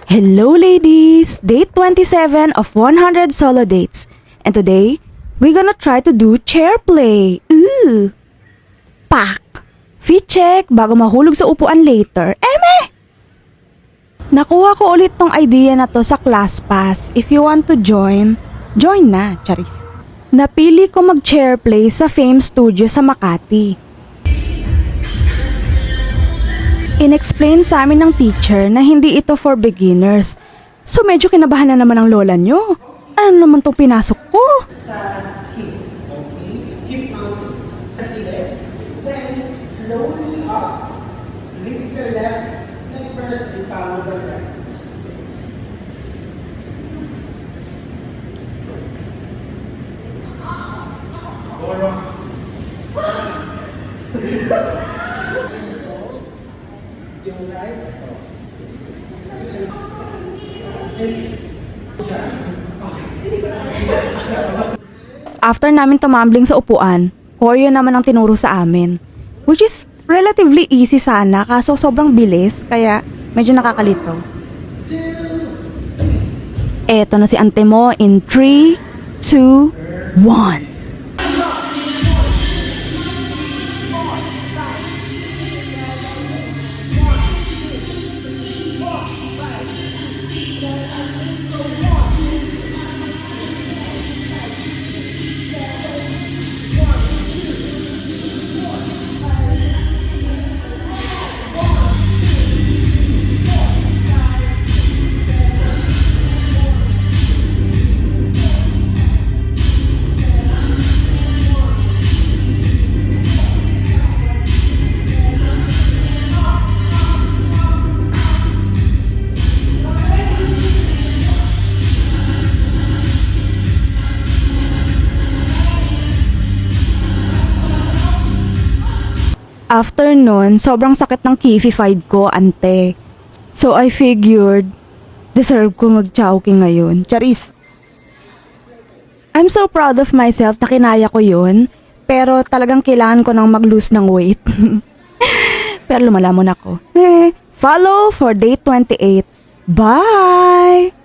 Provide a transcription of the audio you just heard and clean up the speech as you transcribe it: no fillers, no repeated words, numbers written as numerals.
Hello ladies! Day 27 of 100 solo dates. And today, we're gonna try to do chair play. Ooh! Pak! Feet check bago mahulog sa upuan later. Eme! Nakuha ko ulit tong idea na to sa ClassPass. If you want to join, join na, charis. Napili ko mag-chair play sa Fame Studio sa Makati. In-explain sa amin ng teacher na hindi ito for beginners. So medyo kinabahan na naman ang lola nyo. Ano naman tong pinasok ko? Sa hips, okay? Keep mounting. Sa gilid. Then, slowly up. Lift your left leg first and follow the right. Yung right, ito. After namin tumambling sa upuan, choreo naman ang tinuro sa amin. Which is relatively easy sana kaso sobrang bilis kaya medyo nakakalito. Eto na si ante mo in 3, 2, 1. After nun, sobrang sakit ng kifified ko, ante. So I figured, deserve ko mag-chowking ngayon. Charis! I'm so proud of myself na kinaya ko yun, pero talagang kailangan ko nang mag-lose ng weight. Pero lumalamon ako. Follow for day 28. Bye!